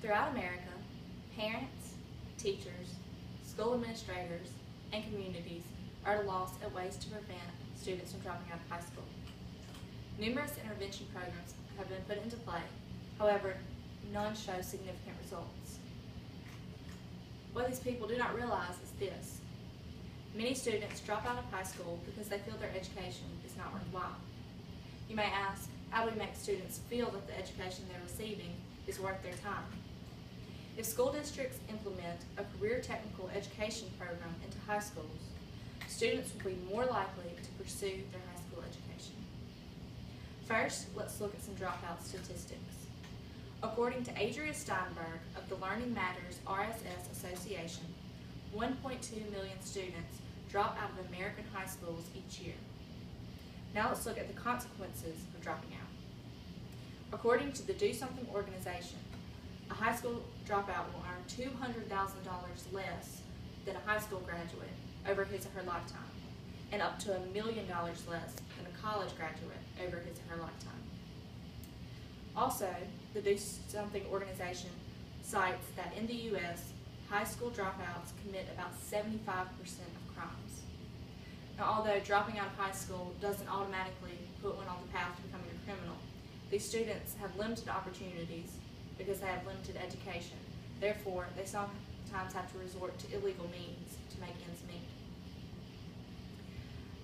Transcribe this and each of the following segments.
Throughout America, parents, teachers, school administrators, and communities are at a loss at ways to prevent students from dropping out of high school. Numerous intervention programs have been put into play, however, none show significant results. What these people do not realize is this: many students drop out of high school because they feel their education is not worthwhile. You may ask, how do we make students feel that the education they're receiving is worth their time? If school districts implement a career technical education program into high schools, students will be more likely to pursue their high school education. First, let's look at some dropout statistics. According to Adria Steinberg of the Learning Matters RSS Association, 1.2 million students drop out of American high schools each year. Now let's look at the consequences of dropping out. According to the Do Something organization, a high school dropout will earn $200,000 less than a high school graduate over his or her lifetime, and up to $1 million less than a college graduate over his or her lifetime. Also, the Do Something organization cites that in the U.S., high school dropouts commit about 75% of crimes. Now, although dropping out of high school doesn't automatically put one on the path to becoming a criminal, these students have limited opportunities because they have limited education. Therefore, they sometimes have to resort to illegal means to make ends meet.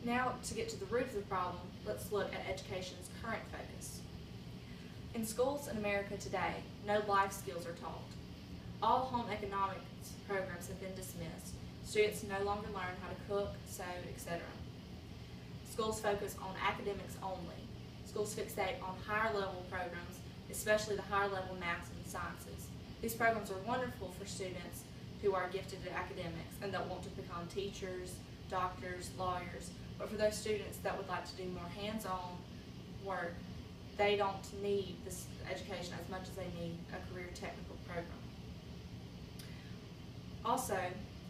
Now, to get to the root of the problem, let's look at education's current focus. In schools in America today, no life skills are taught. All home economics programs have been dismissed. Students no longer learn how to cook, sew, etc. Schools focus on academics only. Schools fixate on higher level programs, especially the higher level maths and sciences. These programs are wonderful for students who are gifted at academics and that want to become teachers, doctors, lawyers, but for those students that would like to do more hands-on work, they don't need this education as much as they need a career technical program. Also,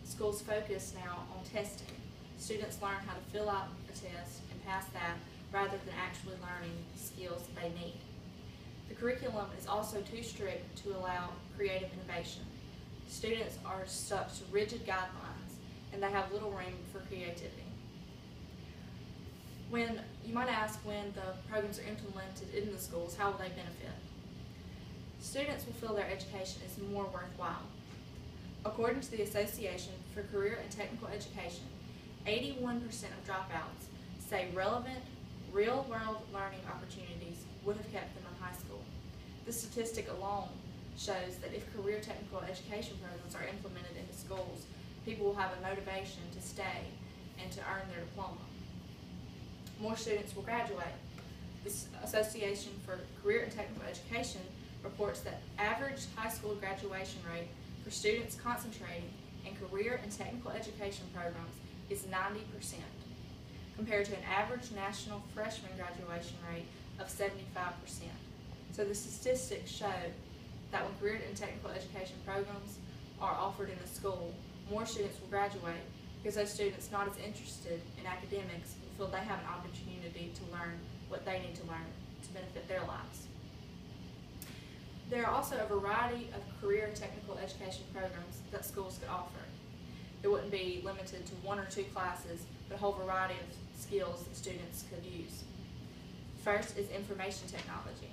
schools focus now on testing. Students learn how to fill out a test and pass that rather than actually learning the skills that they need. The curriculum is also too strict to allow creative innovation. Students are stuck to rigid guidelines and they have little room for creativity. You might ask, when the programs are implemented in the schools, how will they benefit? Students will feel their education is more worthwhile. According to the Association for Career and Technical Education, 81% of dropouts say relevant, real-world learning opportunities would have kept them in high school. This statistic alone shows that if career technical education programs are implemented into schools, people will have a motivation to stay and to earn their diploma. More students will graduate. This Association for Career and Technical Education reports that average high school graduation rate for students concentrating in career and technical education programs is 90%, compared to an average national freshman graduation rate of 75%. So the statistics show that when career and technical education programs are offered in a school, more students will graduate because those students not as interested in academics feel they have an opportunity to learn what they need to learn to benefit their lives. There are also a variety of career and technical education programs that schools could offer. It wouldn't be limited to one or two classes, but a whole variety of skills that students could use. First is information technology.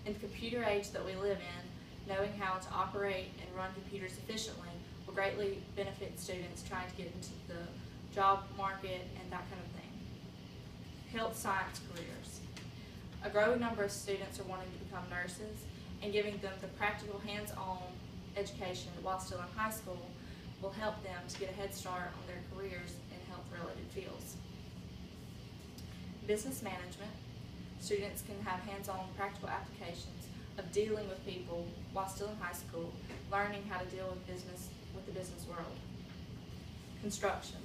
In the computer age that we live in, knowing how to operate and run computers efficiently will greatly benefit students trying to get into the job market and that kind of thing. Health science careers. A growing number of students are wanting to become nurses, and giving them the practical hands-on education while still in high school will help them to get a head start on their careers in health-related fields. Business management. Students can have hands-on practical applications of dealing with people while still in high school, learning how to deal with the business world. Construction.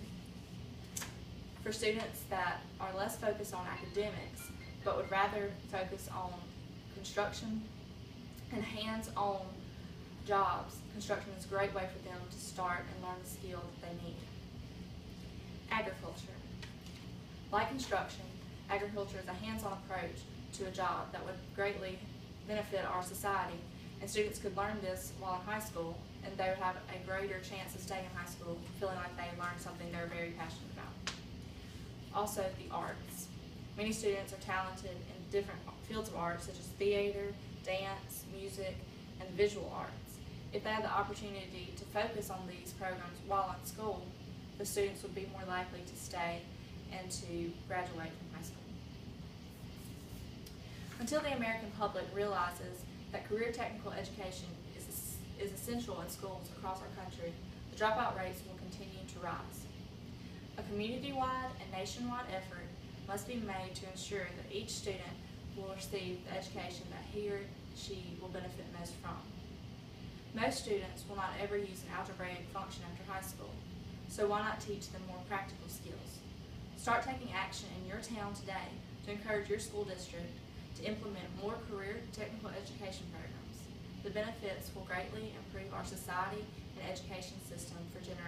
For students that are less focused on academics, but would rather focus on construction and hands-on jobs, construction is a great way for them to start and learn the skill that they need. Agriculture. Like construction, agriculture is a hands-on approach to a job that would greatly benefit our society and students could learn this while in high school, and they would have a greater chance of staying in high school feeling like they learned something they're very passionate about. Also, the arts. Many students are talented in different fields of art such as theater, dance, music, and visual arts. If they had the opportunity to focus on these programs while in school, the students would be more likely to stay and to graduate from high school. Until the American public realizes that career technical education is essential in schools across our country, the dropout rates will continue to rise. A community-wide and nationwide effort must be made to ensure that each student will receive the education that he or she will benefit most from. Most students will not ever use an algebraic function after high school, so why not teach them more practical skills? Start taking action in your town today to encourage your school district to implement more career technical education programs. The benefits will greatly improve our society and education system for generations